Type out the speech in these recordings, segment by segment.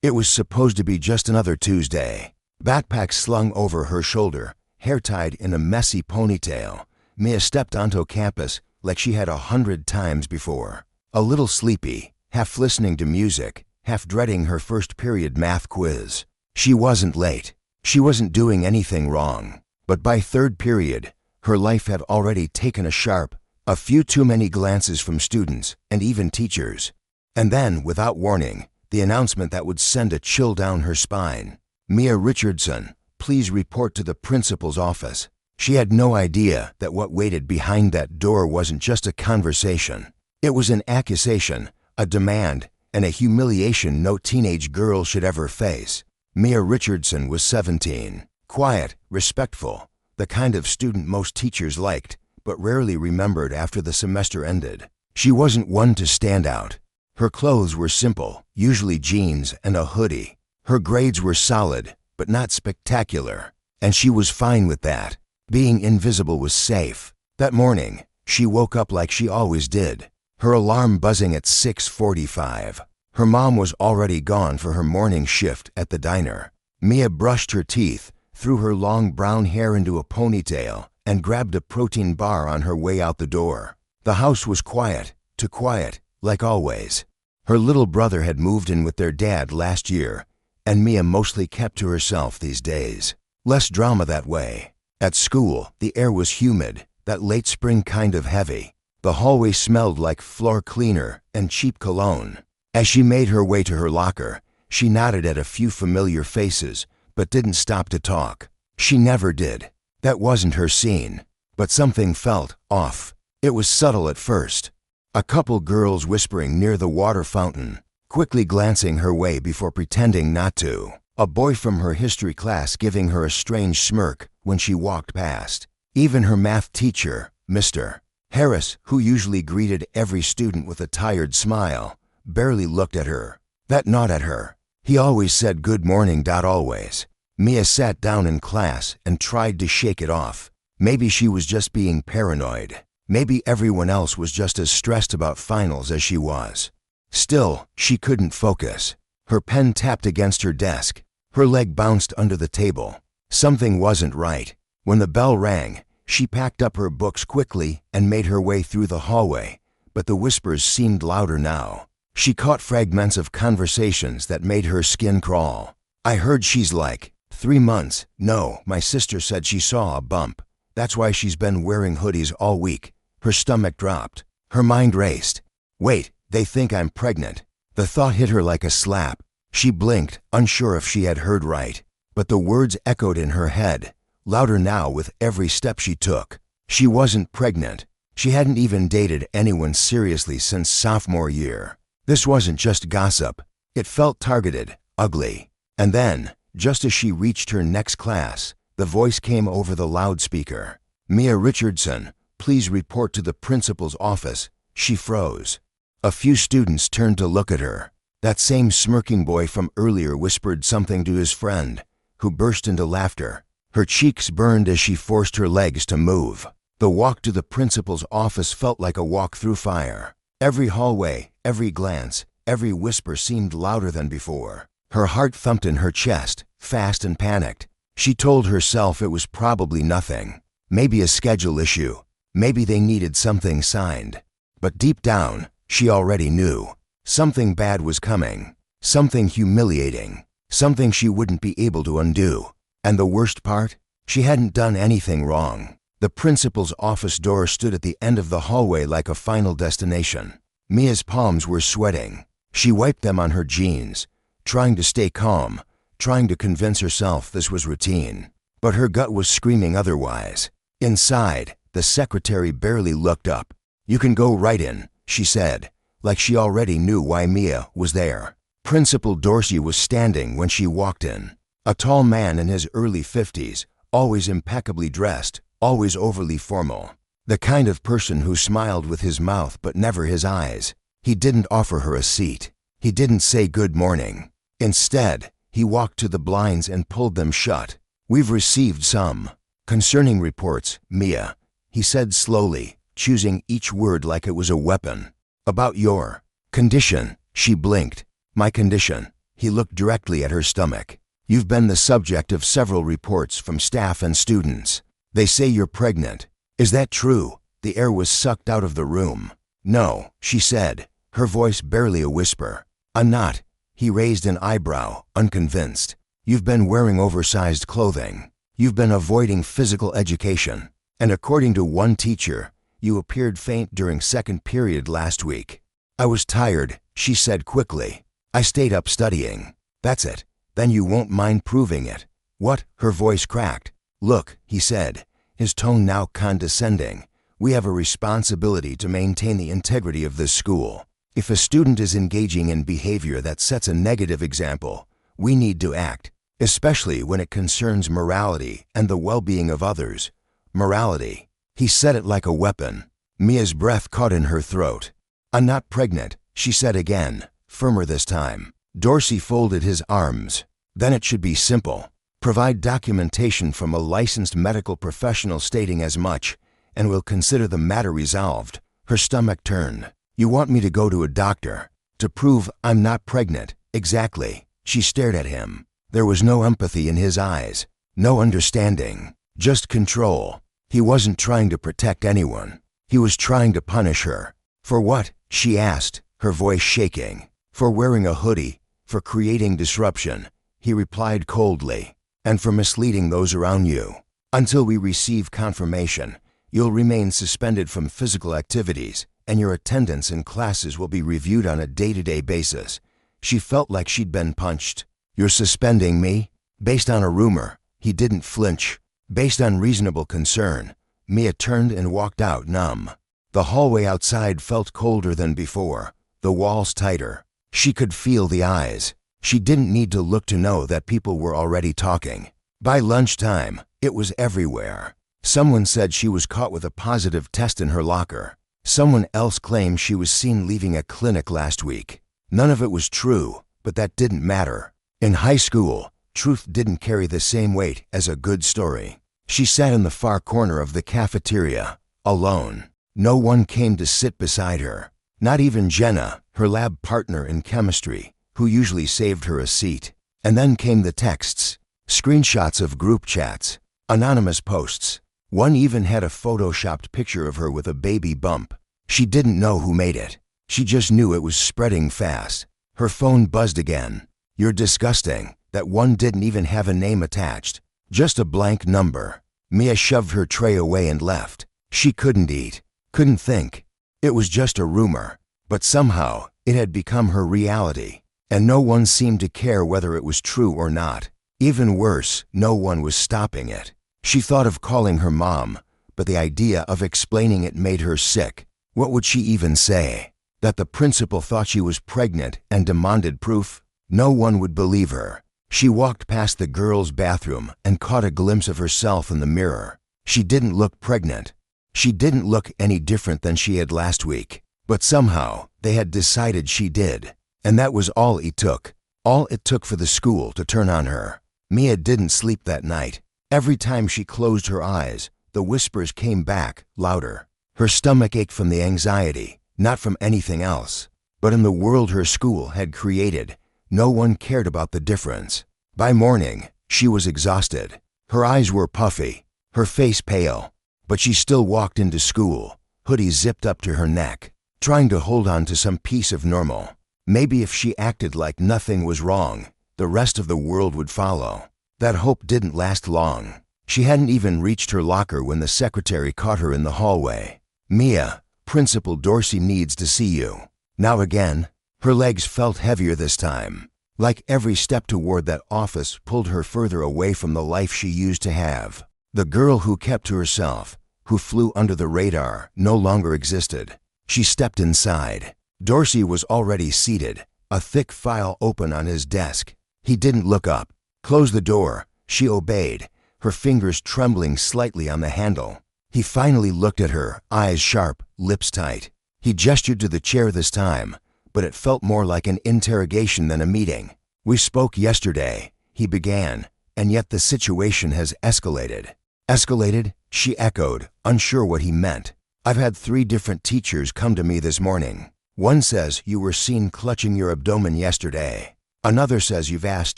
It was supposed to be just another Tuesday. Backpack slung over her shoulder, hair tied in a messy ponytail, Mia stepped onto campus like she had 100 times before. A little sleepy, half listening to music, half dreading her first period math quiz. She wasn't late. She wasn't doing anything wrong. But by third period, her life had already taken a few too many glances from students and even teachers. And then, without warning, the announcement that would send a chill down her spine. Mia Richardson, please report to the principal's office. She had no idea that what waited behind that door wasn't just a conversation. It was an accusation, a demand, and a humiliation no teenage girl should ever face. Mia Richardson was 17, quiet, respectful, the kind of student most teachers liked, but rarely remembered after the semester ended. She wasn't one to stand out. Her clothes were simple, usually jeans and a hoodie. Her grades were solid, but not spectacular, and she was fine with that. Being invisible was safe. That morning, she woke up like she always did, her alarm buzzing at 6:45. Her mom was already gone for her morning shift at the diner. Mia brushed her teeth, threw her long brown hair into a ponytail, and grabbed a protein bar on her way out the door. The house was quiet, too quiet, like always. Her little brother had moved in with their dad last year, and Mia mostly kept to herself these days. Less drama that way. At school, the air was humid, that late spring kind of heavy. The hallway smelled like floor cleaner and cheap cologne. As she made her way to her locker, she nodded at a few familiar faces, but didn't stop to talk. She never did. That wasn't her scene. But something felt off. It was subtle at first. A couple girls whispering near the water fountain, quickly glancing her way before pretending not to. A boy from her history class giving her a strange smirk when she walked past. Even her math teacher, Mr. Harris, who usually greeted every student with a tired smile, barely looked at her. That nod at her. He always said good morning. Always. Mia sat down in class and tried to shake it off. Maybe she was just being paranoid. Maybe everyone else was just as stressed about finals as she was. Still, she couldn't focus. Her pen tapped against her desk. Her leg bounced under the table. Something wasn't right. When the bell rang, she packed up her books quickly and made her way through the hallway, but the whispers seemed louder now. She caught fragments of conversations that made her skin crawl. I heard she's like 3 months. No, my sister said she saw a bump. That's why she's been wearing hoodies all week. Her stomach dropped. Her mind raced. Wait, they think I'm pregnant. The thought hit her like a slap. She blinked, unsure if she had heard right. But the words echoed in her head, louder now with every step she took. She wasn't pregnant. She hadn't even dated anyone seriously since sophomore year. This wasn't just gossip. It felt targeted, ugly. And then, just as she reached her next class, the voice came over the loudspeaker. Mia Richardson, please report to the principal's office. She froze. A few students turned to look at her. That same smirking boy from earlier whispered something to his friend, who burst into laughter. Her cheeks burned as she forced her legs to move. The walk to the principal's office felt like a walk through fire. Every hallway, every glance, every whisper seemed louder than before. Her heart thumped in her chest, fast and panicked. She told herself it was probably nothing. Maybe a schedule issue. Maybe they needed something signed. But deep down, she already knew. Something bad was coming. Something humiliating. Something she wouldn't be able to undo. And the worst part? She hadn't done anything wrong. The principal's office door stood at the end of the hallway like a final destination. Mia's palms were sweating. She wiped them on her jeans, trying to stay calm, trying to convince herself this was routine. But her gut was screaming otherwise. Inside, the secretary barely looked up. You can go right in, she said, like she already knew why Mia was there. Principal Dorsey was standing when she walked in. A tall man in his early 50s, always impeccably dressed, always overly formal. The kind of person who smiled with his mouth but never his eyes. He didn't offer her a seat. He didn't say good morning. Instead, he walked to the blinds and pulled them shut. We've received some concerning reports, Mia, he said slowly, choosing each word like it was a weapon. About your condition, she blinked. My condition, He looked directly at her stomach. "You've been the subject of several reports from staff and students. They say you're pregnant. Is that true?" The air was sucked out of the room. "No," she said, her voice barely a whisper. "I'm not." He raised an eyebrow, unconvinced. "You've been wearing oversized clothing. You've been avoiding physical education. And according to one teacher, you appeared faint during second period last week." "I was tired," she said quickly. "I stayed up studying." "That's it. Then you won't mind proving it." "What?" Her voice cracked. "Look," he said, his tone now condescending. "We have a responsibility to maintain the integrity of this school. If a student is engaging in behavior that sets a negative example, we need to act, especially when it concerns morality and the well-being of others." Morality. He said it like a weapon. Mia's breath caught in her throat. "I'm not pregnant," she said again, firmer this time. Dorsey folded his arms. "Then it should be simple. Provide documentation from a licensed medical professional stating as much, and we'll consider the matter resolved." Her stomach turned. "You want me to go to a doctor? To prove I'm not pregnant?" "Exactly." She stared at him. There was no empathy in his eyes, no understanding, just control. He wasn't trying to protect anyone. He was trying to punish her. "For what?" she asked, her voice shaking. "For wearing a hoodie, for creating disruption," he replied coldly, "and for misleading those around you. Until we receive confirmation, you'll remain suspended from physical activities, and your attendance in classes will be reviewed on a day-to-day basis." She felt like she'd been punched. "You're suspending me?" "Based on a rumor." He didn't flinch. "Based on reasonable concern." Mia turned and walked out, numb. The hallway outside felt colder than before, the walls tighter. She could feel the eyes. She didn't need to look to know that people were already talking. By lunchtime, it was everywhere. Someone said she was caught with a positive test in her locker. Someone else claimed she was seen leaving a clinic last week. None of it was true, but that didn't matter. In high school, truth didn't carry the same weight as a good story. She sat in the far corner of the cafeteria, alone. No one came to sit beside her. Not even Jenna, her lab partner in chemistry, who usually saved her a seat. And then came the texts, screenshots of group chats, anonymous posts. One even had a photoshopped picture of her with a baby bump. She didn't know who made it. She just knew it was spreading fast. Her phone buzzed again. "You're disgusting." That one didn't even have a name attached. Just a blank number. Mia shoved her tray away and left. She couldn't eat, couldn't think. It was just a rumor, but somehow it had become her reality, and no one seemed to care whether it was true or not. Even worse, no one was stopping it. She thought of calling her mom, but the idea of explaining it made her sick. What would she even say? That the principal thought she was pregnant and demanded proof? No one would believe her. She walked past the girls' bathroom and caught a glimpse of herself in the mirror. She didn't look pregnant. She didn't look any different than she had last week. But somehow, they had decided she did. And that was all it took. All it took for the school to turn on her. Mia didn't sleep that night. Every time she closed her eyes, the whispers came back, louder. Her stomach ached from the anxiety, not from anything else. But in the world her school had created, no one cared about the difference. By morning, she was exhausted. Her eyes were puffy, her face pale, but she still walked into school, hoodie zipped up to her neck, trying to hold on to some piece of normal. Maybe if she acted like nothing was wrong, the rest of the world would follow. That hope didn't last long. She hadn't even reached her locker when the secretary caught her in the hallway. "Mia, Principal Dorsey needs to see you." "Now again?" Her legs felt heavier this time. Like every step toward that office pulled her further away from the life she used to have. The girl who kept to herself, who flew under the radar, no longer existed. She stepped inside. Dorsey was already seated, a thick file open on his desk. He didn't look up. "Close the door." She obeyed, her fingers trembling slightly on the handle. He finally looked at her, eyes sharp, lips tight. He gestured to the chair this time, but it felt more like an interrogation than a meeting. "We spoke yesterday," he began, "and yet the situation has escalated." "Escalated?" she echoed, unsure what he meant. "I've had 3 different teachers come to me this morning. One says you were seen clutching your abdomen yesterday. Another says you've asked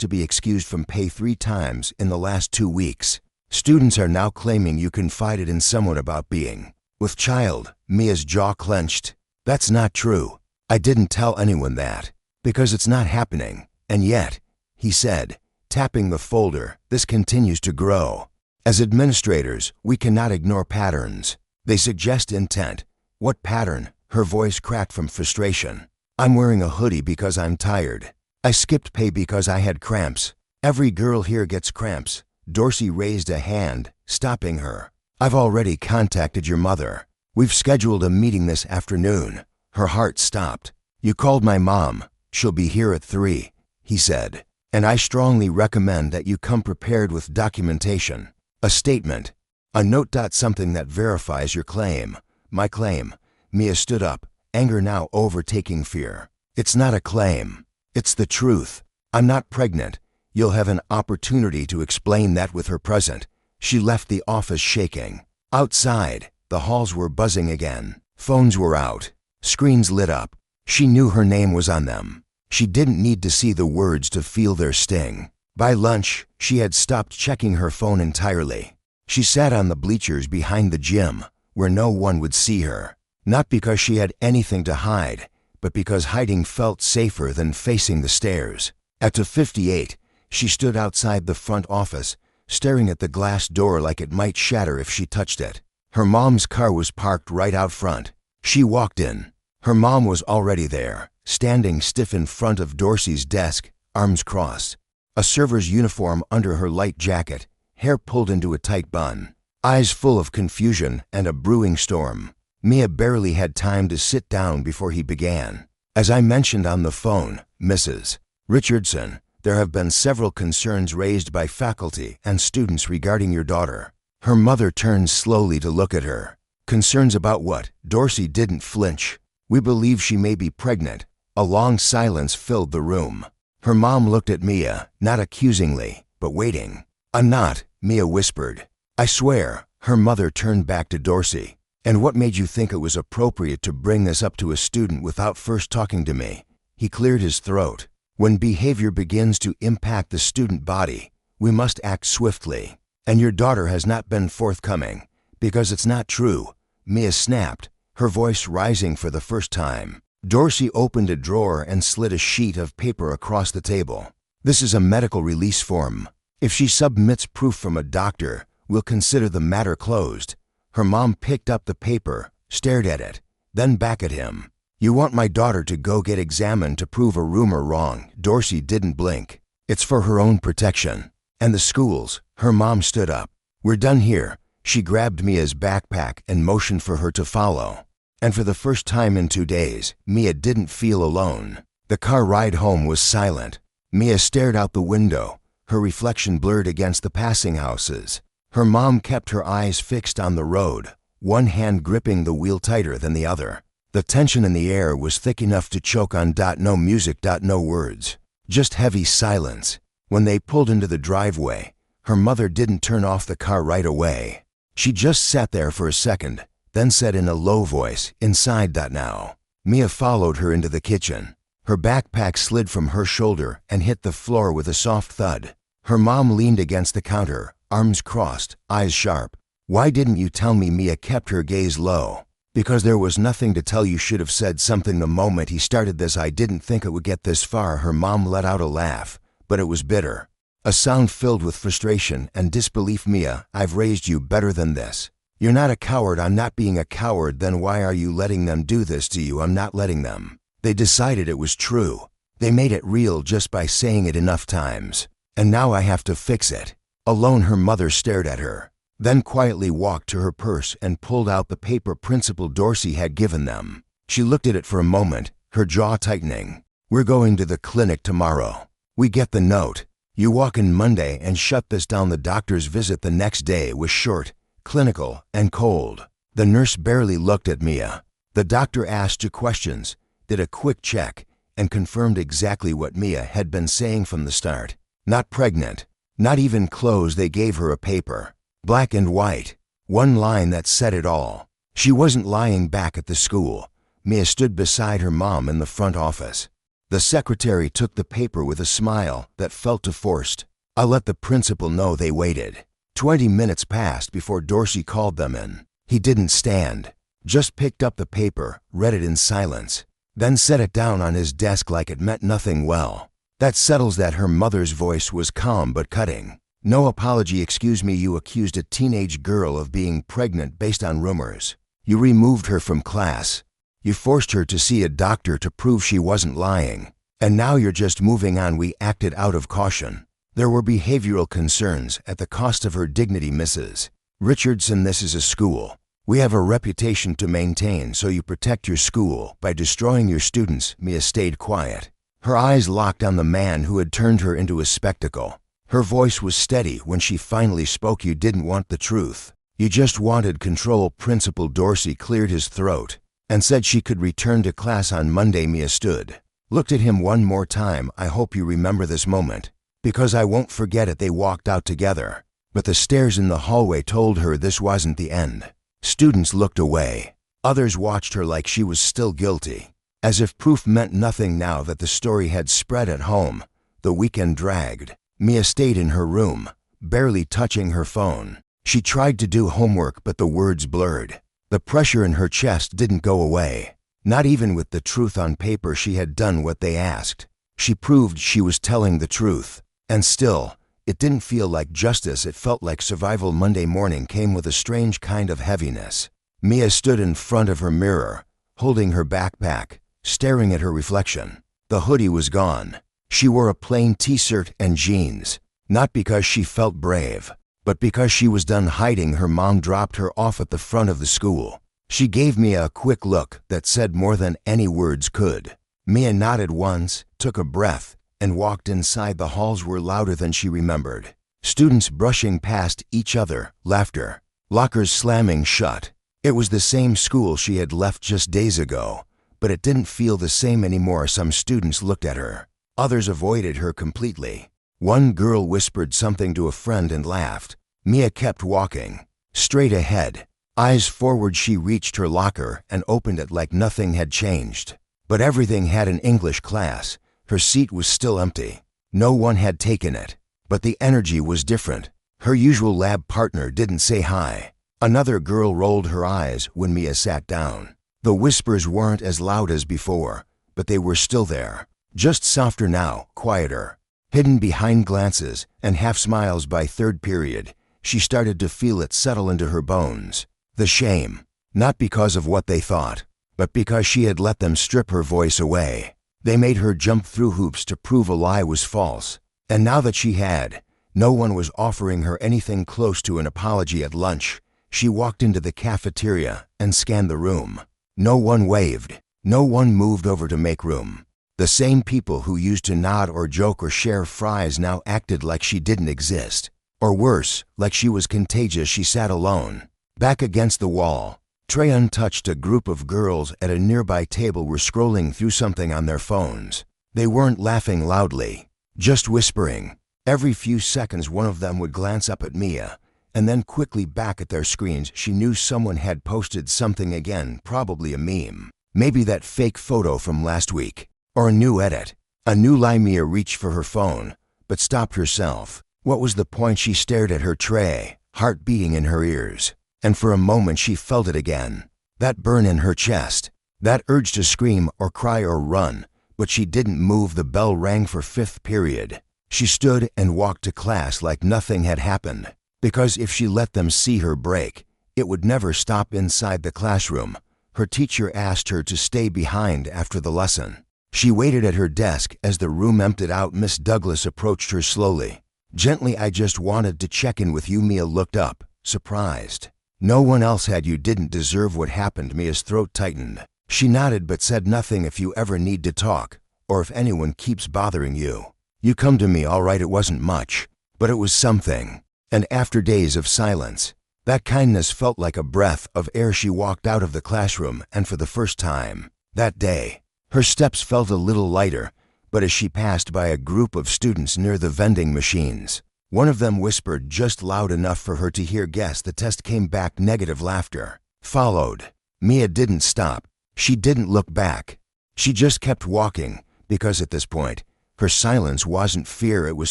to be excused from pay 3 times in the last 2 weeks. Students are now claiming you confided in someone about being with child. Mia's jaw clenched. That's not true. I didn't tell anyone that, because it's not happening. And yet, he said, tapping the folder, this continues to grow. As administrators, we cannot ignore patterns. They suggest intent. What pattern? Her voice cracked from frustration. I'm wearing a hoodie because I'm tired. I skipped pay because I had cramps. Every girl here gets cramps. Dorsey raised a hand, stopping her. I've already contacted your mother. We've scheduled a meeting this afternoon. Her heart stopped. You called my mom. She'll be here at 3, he said. And I strongly recommend that you come prepared with documentation. A statement. A note. Something that verifies your claim. My claim. Mia stood up, anger now overtaking fear. It's not a claim. It's the truth. I'm not pregnant. You'll have an opportunity to explain that with her present. She left the office shaking. Outside, the halls were buzzing again. Phones were out. Screens lit up. She knew her name was on them. She didn't need to see the words to feel their sting. By lunch, she had stopped checking her phone entirely. She sat on the bleachers behind the gym, where no one would see her. Not because she had anything to hide, but because hiding felt safer than facing the stairs. At 2:58, she stood outside the front office, staring at the glass door like it might shatter if she touched it. Her mom's car was parked right out front. She walked in. Her mom was already there, standing stiff in front of Dorsey's desk, arms crossed. A server's uniform under her light jacket, hair pulled into a tight bun, eyes full of confusion and a brewing storm. Mia barely had time to sit down before he began. As I mentioned on the phone, Mrs. Richardson, there have been several concerns raised by faculty and students regarding your daughter. Her mother turned slowly to look at her. Concerns about what? Dorsey didn't flinch. We believe she may be pregnant. A long silence filled the room. Her mom looked at Mia, not accusingly, but waiting. I'm not, Mia whispered. I swear. Her mother turned back to Dorsey. And what made you think it was appropriate to bring this up to a student without first talking to me? He cleared his throat. When behavior begins to impact the student body, we must act swiftly. And your daughter has not been forthcoming, because it's not true. Mia snapped, her voice rising for the first time. Dorsey opened a drawer and slid a sheet of paper across the table. This is a medical release form. If she submits proof from a doctor, we'll consider the matter closed. Her mom picked up the paper, stared at it, then back at him. You want my daughter to go get examined to prove a rumor wrong. Dorsey didn't blink. It's for her own protection. And the schools. Her mom stood up. We're done here. She grabbed Mia's backpack and motioned for her to follow. And for the first time in 2 days, Mia didn't feel alone. The car ride home was silent. Mia stared out the window, her reflection blurred against the passing houses. Her mom kept her eyes fixed on the road, one hand gripping the wheel tighter than the other. The tension in the air was thick enough to choke on. No music, no words. Just heavy silence. When they pulled into the driveway, her mother didn't turn off the car right away. She just sat there for a second, then said in a low voice, inside. Now. Mia followed her into the kitchen. Her backpack slid from her shoulder and hit the floor with a soft thud. Her mom leaned against the counter, arms crossed, eyes sharp. Why didn't you tell me? Mia kept her gaze low. Because there was nothing to tell. You should have said something the moment he started this. I didn't think it would get this far. Her mom let out a laugh, but it was bitter. A sound filled with frustration and disbelief. Mia, I've raised you better than this. You're not a coward. I'm not being a coward. Then why are you letting them do this to you? I'm not letting them. They decided it was true. They made it real just by saying it enough times. And now I have to fix it. Alone, her mother stared at her, then quietly walked to her purse and pulled out the paper Principal Dorsey had given them. She looked at it for a moment, her jaw tightening. We're going to the clinic tomorrow. We get the note. You walk in Monday and shut this down. The doctor's visit the next day was short, clinical, and cold. The nurse barely looked at Mia. The doctor asked 2 questions, did a quick check, and confirmed exactly what Mia had been saying from the start. Not pregnant. Not even clothes. They gave her a paper. Black and white. One line that said it all. She wasn't lying back at the school. Mia stood beside her mom in the front office. The secretary took the paper with a smile that felt forced. "I'll let the principal know." They waited. 20 minutes passed before Dorsey called them in. He didn't stand, just picked up the paper, read it in silence, then set it down on his desk like it meant nothing. "Well, that settles that." Her mother's voice was calm but cutting. "No apology." "Excuse me, you accused a teenage girl of being pregnant based on rumors. You removed her from class. You forced her to see a doctor to prove she wasn't lying. And now you're just moving on." "We acted out of caution. There were behavioral concerns at the cost of her dignity, Mrs. Richardson. This is a school. We have a reputation to maintain, so you protect your school by destroying your students." Mia stayed quiet. Her eyes locked on the man who had turned her into a spectacle. Her voice was steady when she finally spoke. "You didn't want the truth. You just wanted control." Principal Dorsey cleared his throat and said she could return to class on Monday. Mia stood, looked at him one more time. "I hope you remember this moment, because I won't forget it." They walked out together, but the stairs in the hallway told her this wasn't the end. Students looked away. Others watched her like she was still guilty, as if proof meant nothing now that the story had spread at home. The weekend dragged. Mia stayed in her room, barely touching her phone. She tried to do homework, but the words blurred. The pressure in her chest didn't go away. Not even with the truth on paper. She had done what they asked. She proved she was telling the truth. And still, it didn't feel like justice. It felt like survival. Monday morning came with a strange kind of heaviness. Mia stood in front of her mirror, holding her backpack, staring at her reflection. The hoodie was gone. She wore a plain t-shirt and jeans, not because she felt brave, but because she was done hiding. Her mom dropped her off at the front of the school. She gave Mia a quick look that said more than any words could. Mia nodded once, took a breath, and walked inside. The halls were louder than she remembered. Students brushing past each other, laughter, lockers slamming shut. It was the same school she had left just days ago, but it didn't feel the same anymore. Some students looked at her. Others avoided her completely. One girl whispered something to a friend and laughed. Mia kept walking, straight ahead, eyes forward. She reached her locker and opened it like nothing had changed. But everything had. An English class. Her seat was still empty. No one had taken it. But the energy was different. Her usual lab partner didn't say hi. Another girl rolled her eyes when Mia sat down. The whispers weren't as loud as before, but they were still there. Just softer now, quieter. Hidden behind glances and half smiles. By third period, she started to feel it settle into her bones. The shame, not because of what they thought, but because she had let them strip her voice away. They made her jump through hoops to prove a lie was false. And now that she had, no one was offering her anything close to an apology. At lunch, she walked into the cafeteria and scanned the room. No one waved. No one moved over to make room. The same people who used to nod or joke or share fries now acted like she didn't exist. Or worse, like she was contagious. She sat alone, back against the wall, tray untouched. A group of girls at a nearby table were scrolling through something on their phones. They weren't laughing loudly, just whispering. Every few seconds one of them would glance up at Mia, and then quickly back at their screens. She knew someone had posted something again, probably a meme. Maybe that fake photo from last week. Or a new edit, a new lie. Mia reached for her phone, but stopped herself. What was the point? She stared at her tray, heart beating in her ears. And for a moment she felt it again. That burn in her chest, that urge to scream or cry or run, but she didn't move. The bell rang for fifth period. She stood and walked to class like nothing had happened, because if she let them see her break, it would never stop. Inside the classroom, her teacher asked her to stay behind after the lesson. She waited at her desk as the room emptied out. Miss Douglas approached her slowly, gently. "I just wanted to check in with you." Mia looked up, surprised. "No one else had. You didn't deserve what happened." Mia's throat tightened. She nodded but said nothing. "If you ever need to talk, or if anyone keeps bothering you, you come to me, all right?" It wasn't much, but it was something. And after days of silence, that kindness felt like a breath of air. She walked out of the classroom, and for the first time that day, her steps felt a little lighter. But as she passed by a group of students near the vending machines, one of them whispered just loud enough for her to hear. "Guess the test came back." Negative laughter followed. Mia didn't stop. She didn't look back. She just kept walking, because at this point, her silence wasn't fear, it was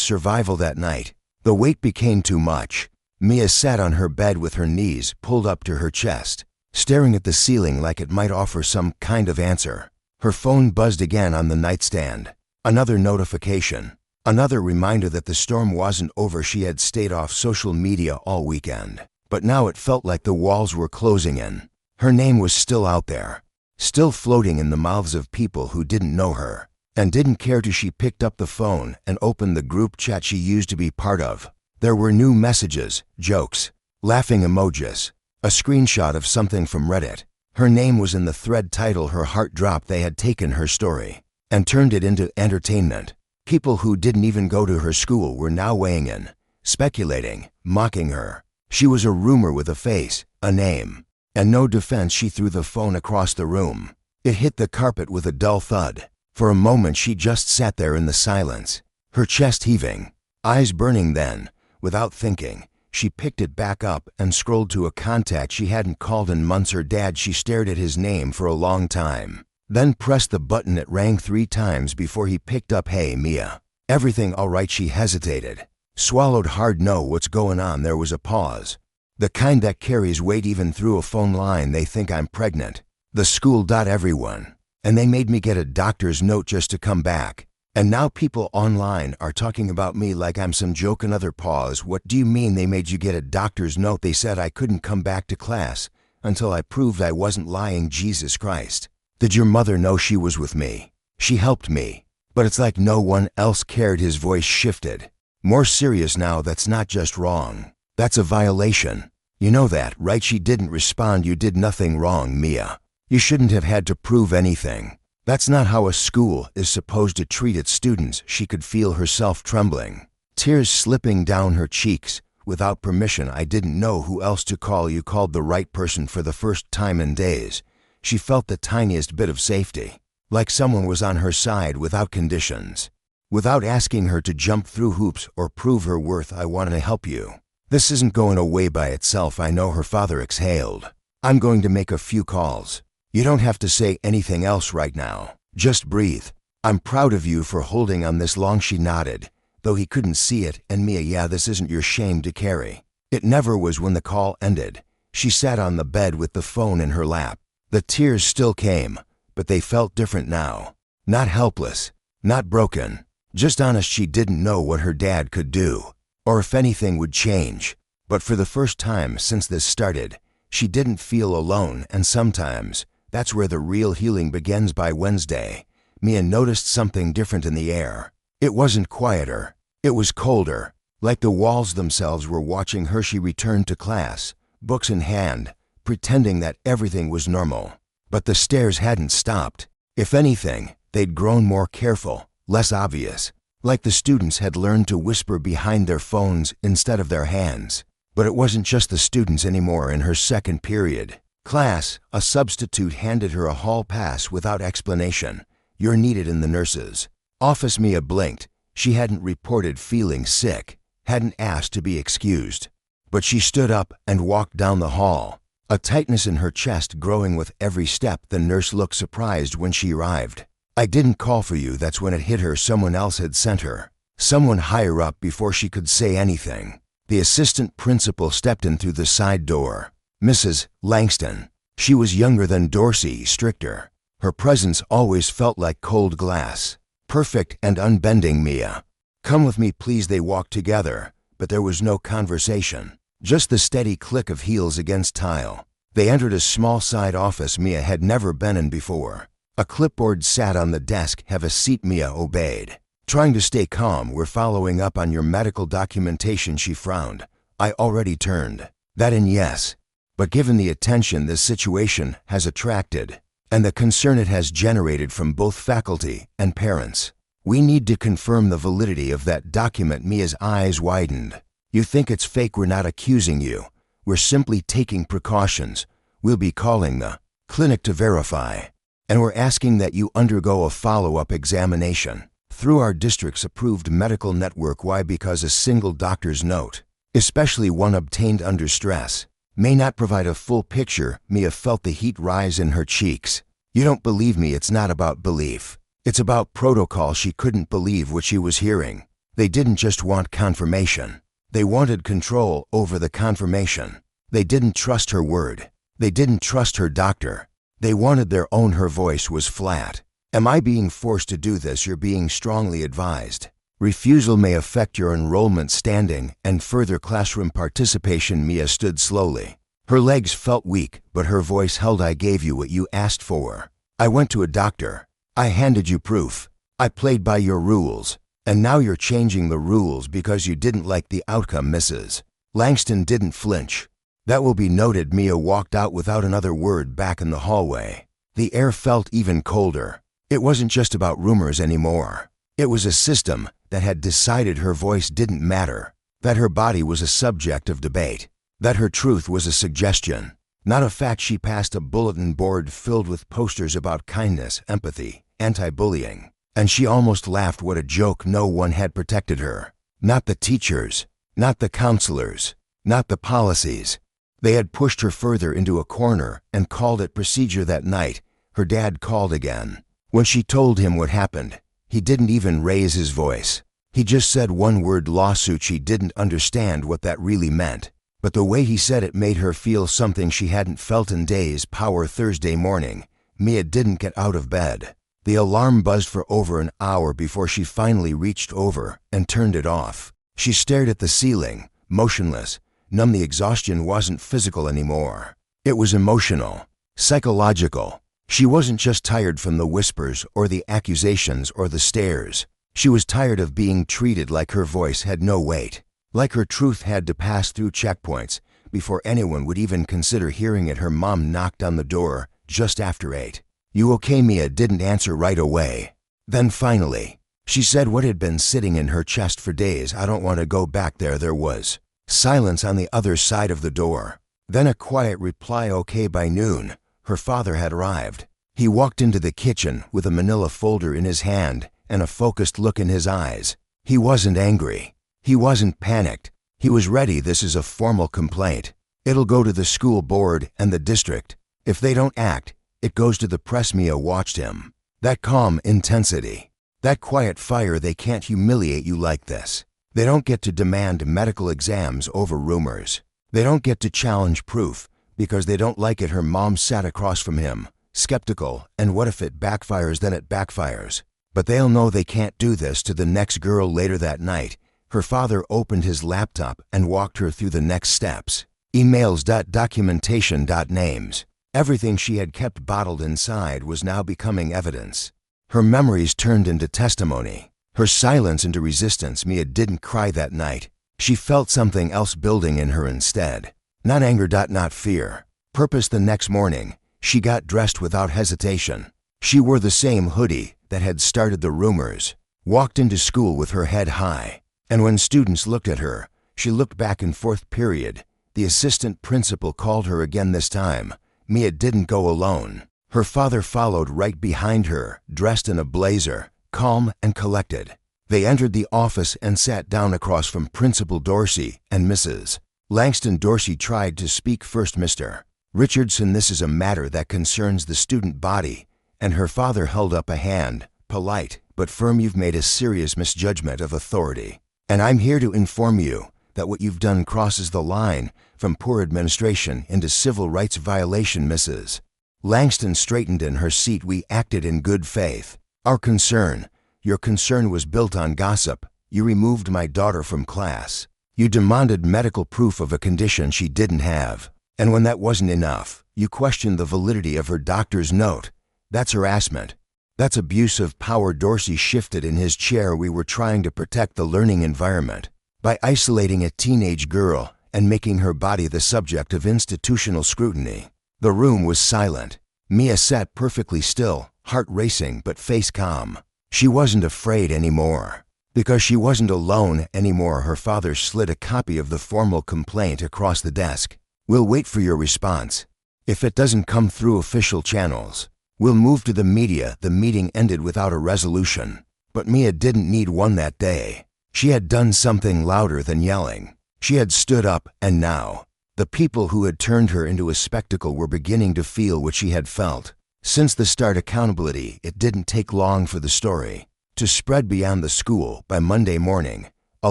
survival that night. The weight became too much. Mia sat on her bed with her knees pulled up to her chest, staring at the ceiling like it might offer some kind of answer. Her phone buzzed again on the nightstand. Another notification. Another reminder that the storm wasn't over. She had stayed off social media all weekend, but now it felt like the walls were closing in. Her name was still out there, still floating in the mouths of people who didn't know her and didn't care to. She picked up the phone and opened the group chat she used to be part of. There were new messages, jokes, laughing emojis, a screenshot of something from Reddit. Her name was in the thread title. Her heart dropped. They had taken her story and turned it into entertainment. People who didn't even go to her school were now weighing in, speculating, mocking her. She was a rumor with a face, a name, and no defense. She threw the phone across the room. It hit the carpet with a dull thud. For a moment she just sat there in the silence, her chest heaving, eyes burning. Then, without thinking, she picked it back up and scrolled to a contact she hadn't called in months. Her dad. She stared at his name for a long time, then pressed the button. It rang 3 times before he picked up. "Hey, Mia. Everything all right?" She hesitated, swallowed hard. "No, what's going on?" There was a pause. The kind that carries weight even through a phone line. "They think I'm pregnant. The school. Everyone. And they made me get a doctor's note just to come back. And now people online are talking about me like I'm some joke." Another pause. "What do you mean they made you get a doctor's note?" "They said I couldn't come back to class until I proved I wasn't lying." "Jesus Christ. Did your mother know she was with me? She helped me. But it's like no one else cared." His voice shifted, more serious now. "That's not just wrong. That's a violation. You know that, right?" She didn't respond. "You did nothing wrong, Mia. You shouldn't have had to prove anything. That's not how a school is supposed to treat its students." She could feel herself trembling, tears slipping down her cheeks. "Without permission, I didn't know who else to call." "You called the right person for the first time in days." She felt the tiniest bit of safety, like someone was on her side without conditions, without asking her to jump through hoops or prove her worth. "I want to help you. This isn't going away by itself. I know." Her father exhaled. "I'm going to make a few calls. You don't have to say anything else right now. Just breathe. I'm proud of you for holding on this long." She nodded, though he couldn't see it. "And Mia, yeah, this isn't your shame to carry." It never was. When the call ended, she sat on the bed with the phone in her lap. The tears still came, but they felt different now. Not helpless, not broken, just honest. She didn't know what her dad could do, or if anything would change. But for the first time since this started, she didn't feel alone. And sometimes that's where the real healing begins. By Wednesday, Mia noticed something different in the air. It wasn't quieter. It was colder, like the walls themselves were watching her. She returned to class, books in hand, pretending that everything was normal. But the stares hadn't stopped. If anything, they'd grown more careful, less obvious, like the students had learned to whisper behind their phones instead of their hands. But it wasn't just the students anymore. In her second period class, a substitute handed her a hall pass without explanation. "You're needed in the nurses' office." Mia blinked. She hadn't reported feeling sick, hadn't asked to be excused. But she stood up and walked down the hall, a tightness in her chest growing with every step. The nurse looked surprised when she arrived. "I didn't call for you." That's when it hit her. Someone else had sent her. Someone higher up. Before she could say anything, the assistant principal stepped in through the side door. Mrs. Langston. She was younger than Dorsey, stricter. Her presence always felt like cold glass, perfect and unbending. "Mia, come with me, please." They walked together, but there was no conversation, just the steady click of heels against tile. They entered a small side office Mia had never been in before. A clipboard sat on the desk. "Have a seat." Mia obeyed, trying to stay calm. "We're following up on your medical documentation." She frowned. "I already turned that in." "Yes. But given the attention this situation has attracted, and the concern it has generated from both faculty and parents, we need to confirm the validity of that document." Mia's eyes widened. "You think it's fake?" "We're not accusing you. We're simply taking precautions. We'll be calling the clinic to verify, and we're asking that you undergo a follow-up examination through our district's approved medical network." "Why?" "Because a single doctor's note, especially one obtained under stress, may not provide a full picture." Mia felt the heat rise in her cheeks. "You don't believe me." "It's not about belief. It's about protocol. She couldn't believe what she was hearing. They didn't just want confirmation. They wanted control over the confirmation. They didn't trust her word. They didn't trust her doctor. They wanted their own. Her voice was flat. Am I being forced to do this? You're being strongly advised. Refusal may affect your enrollment standing and further classroom participation. Mia stood slowly. Her legs felt weak, but her voice held. I gave you what you asked for. I went to a doctor. I handed you proof. I played by your rules. And now you're changing the rules because you didn't like the outcome, Mrs. Langston didn't flinch. That will be noted. Mia walked out without another word. Back in the hallway, the air felt even colder. It wasn't just about rumors anymore. It was a system that had decided her voice didn't matter, that her body was a subject of debate, that her truth was a suggestion, not a fact. She passed a bulletin board filled with posters about kindness, empathy, anti-bullying, and she almost laughed. What a joke. No one had protected her. Not the teachers, not the counselors, not the policies. They had pushed her further into a corner and called it procedure. That night, her dad called again. When she told him what happened, he didn't even raise his voice. He just said one word: lawsuit. She didn't understand what that really meant, but the way he said it made her feel something she hadn't felt in days. Power. Thursday morning, Mia didn't get out of bed. The alarm buzzed for over an hour before she finally reached over and turned it off. She stared at the ceiling, motionless, numb. The exhaustion wasn't physical anymore. It was emotional, psychological. She wasn't just tired from the whispers or the accusations or the stares. She was tired of being treated like her voice had no weight, like her truth had to pass through checkpoints before anyone would even consider hearing it. Her mom knocked on the door just after 8. You okay? Mia didn't answer right away. Then finally, she said what had been sitting in her chest for days. I don't want to go back there. There was silence on the other side of the door. Then a quiet reply: okay. By noon, her father had arrived. He walked into the kitchen with a manila folder in his hand and a focused look in his eyes. He wasn't angry. He wasn't panicked. He was ready. This is a formal complaint. It'll go to the school board and the district. If they don't act, it goes to the press. Mia watched him. That calm intensity, that quiet fire. They can't humiliate you like this. They don't get to demand medical exams over rumors. They don't get to challenge proof because they don't like it. Her mom sat across from him, skeptical. And what if it backfires? Then it backfires. But they'll know they can't do this to the next girl. Later that night, her father opened his laptop and walked her through the next steps. Emails, documentation, names. Everything she had kept bottled inside was now becoming evidence. Her memories turned into testimony. Her silence into resistance. Mia didn't cry that night. She felt something else building in her instead. Not anger, not fear. Purpose. The next morning, she got dressed without hesitation. She wore the same hoodie that had started the rumors, walked into school with her head high, and when students looked at her, she looked back. In fourth period, the assistant principal called her again. This time, Mia didn't go alone. Her father followed right behind her, dressed in a blazer, calm and collected. They entered the office and sat down across from Principal Dorsey and Mrs. Langston. Dorsey tried to speak first. Mr. Richardson, this is a matter that concerns the student body. And her father held up a hand, polite but firm. You've made a serious misjudgment of authority. And I'm here to inform you that what you've done crosses the line from poor administration into civil rights violation. Mrs. Langston straightened in her seat. We acted in good faith. Our concern, your concern, was built on gossip. You removed my daughter from class. You demanded medical proof of a condition she didn't have. And when that wasn't enough, you questioned the validity of her doctor's note. That's harassment. That's abuse of power. Dorsey shifted in his chair. We were trying to protect the learning environment by isolating a teenage girl and making her body the subject of institutional scrutiny. The room was silent. Mia sat perfectly still, heart racing but face calm. She wasn't afraid anymore. Because she wasn't alone anymore. Her father slid a copy of the formal complaint across the desk. We'll wait for your response. If it doesn't come through official channels, we'll move to the media. The meeting ended without a resolution. But Mia didn't need one that day. She had done something louder than yelling. She had stood up, and now, the people who had turned her into a spectacle were beginning to feel what she had felt. Since the start accountability, it didn't take long for the story to spread beyond the school. By Monday morning, a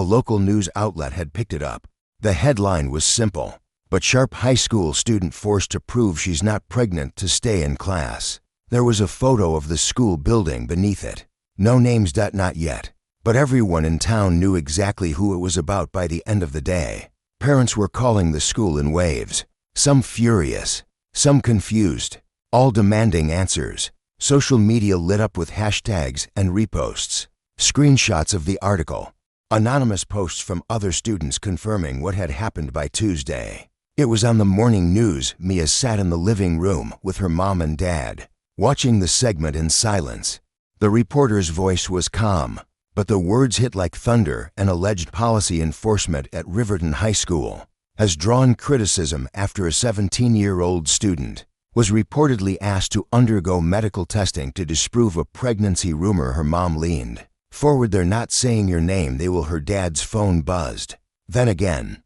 local news outlet had picked it up. The headline was simple, but sharp: high school student forced to prove she's not pregnant to stay in class. There was a photo of the school building beneath it. No names, not yet, but everyone in town knew exactly who it was about by the end of the day. Parents were calling the school in waves, some furious, some confused, all demanding answers. Social media lit up with hashtags and reposts, screenshots of the article, anonymous posts from other students confirming what had happened by Tuesday. It was on the morning news. Mia sat in the living room with her mom and dad, watching the segment in silence. The reporter's voice was calm, but the words hit like thunder. An alleged policy enforcement at Riverton High School has drawn criticism after a 17-year-old student was reportedly asked to undergo medical testing to disprove a pregnancy rumor. Her mom leaned forward. "They're not saying your name, they will." Her dad's phone buzzed. Then again,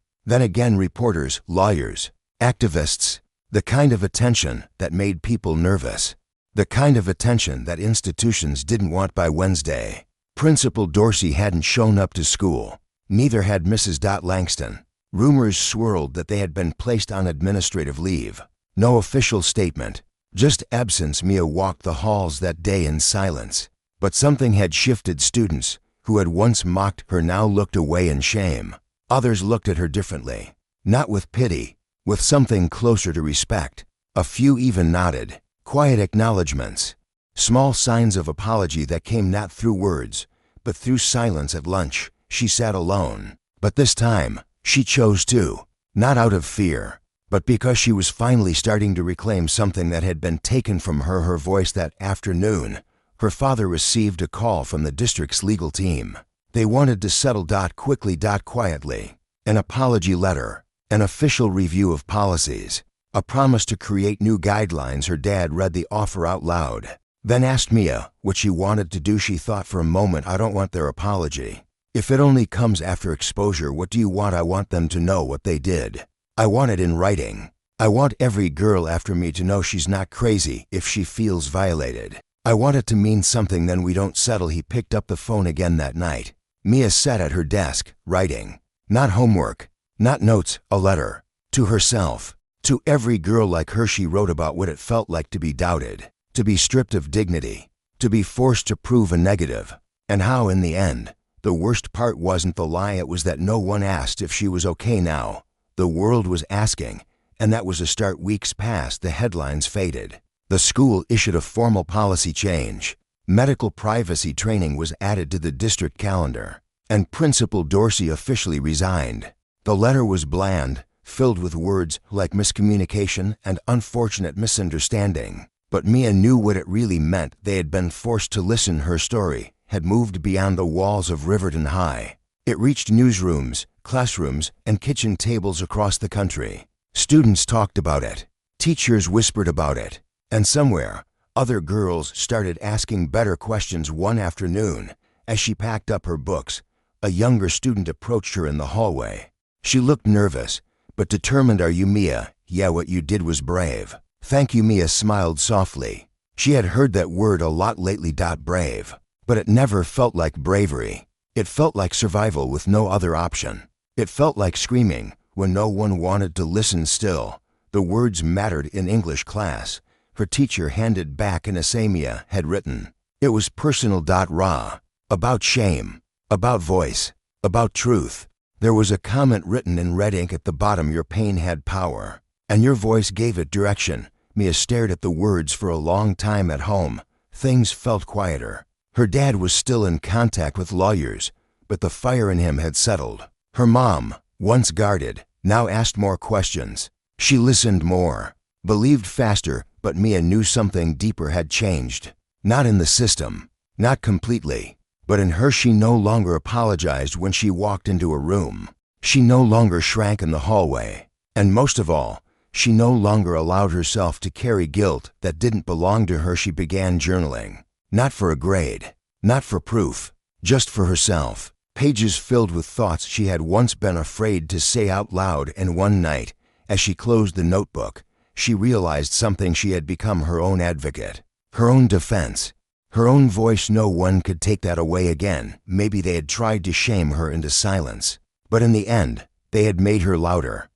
reporters, lawyers, activists. The kind of attention that made people nervous. The kind of attention that institutions didn't want. By Wednesday, Principal Dorsey hadn't shown up to school. Neither had Mrs. Langston. Rumors swirled that they had been placed on administrative leave. No official statement, just absence. Mia walked the halls that day in silence. But something had shifted. Students who had once mocked her now looked away in shame. Others looked at her differently, not with pity, with something closer to respect. A few even nodded, quiet acknowledgments, small signs of apology that came not through words, but through silence. At lunch, she sat alone. But this time, she chose to, not out of fear, but because she was finally starting to reclaim something that had been taken from her. Her voice. That afternoon, her father received a call from the district's legal team. They wanted to settle. Quickly, quietly. An apology letter, an official review of policies, a promise to create new guidelines. Her dad read the offer out loud, then asked Mia what she wanted to do. She thought for a moment. "I don't want their apology. If it only comes after exposure, what do you want?" "I want them to know what they did. I want it in writing. I want every girl after me to know she's not crazy if she feels violated. I want it to mean something. Then we don't settle." He picked up the phone again that night. Mia sat at her desk, writing. Not homework, not notes, a letter. To herself. To every girl like her. She wrote about what it felt like to be doubted, to be stripped of dignity, to be forced to prove a negative, and how, in the end, the worst part wasn't the lie. It was that no one asked if she was okay now. The world was asking, and that was a start. Weeks passed. The headlines faded. The school issued a formal policy change. Medical privacy training was added to the district calendar, and Principal Dorsey officially resigned. The letter was bland, filled with words like miscommunication and unfortunate misunderstanding. But Mia knew what it really meant. They had been forced to listen. Her story had moved beyond the walls of Riverton High. It reached newsrooms, classrooms, and kitchen tables across the country. Students talked about it. Teachers whispered about it. And somewhere, other girls started asking better questions. One afternoon, as she packed up her books, a younger student approached her in the hallway. She looked nervous, but determined. "Are you Mia?" "Yeah, what you did was brave." "Thank you." Mia smiled softly. She had heard that word a lot lately. Brave. But it never felt like bravery. It felt like survival with no other option. It felt like screaming when no one wanted to listen. Still, the words mattered. In English class, her teacher handed back an essay Mia had written. It was personal. Raw. About shame. About voice. About truth. There was a comment written in red ink at the bottom. "Your pain had power, and your voice gave it direction." Mia stared at the words for a long time. At home, things felt quieter. Her dad was still in contact with lawyers, but the fire in him had settled. Her mom, once guarded, now asked more questions. She listened more, believed faster, but Mia knew something deeper had changed. Not in the system, not completely, but in her. She no longer apologized when she walked into a room. She no longer shrank in the hallway. And most of all, she no longer allowed herself to carry guilt that didn't belong to her. She began journaling. Not for a grade, not for proof, just for herself. Pages filled with thoughts she had once been afraid to say out loud. And one night, as she closed the notebook, She realized something. She had become her own advocate, her own defense, her own voice. No one could take that away again. Maybe they had tried to shame her into silence, but in the end, they had made her louder.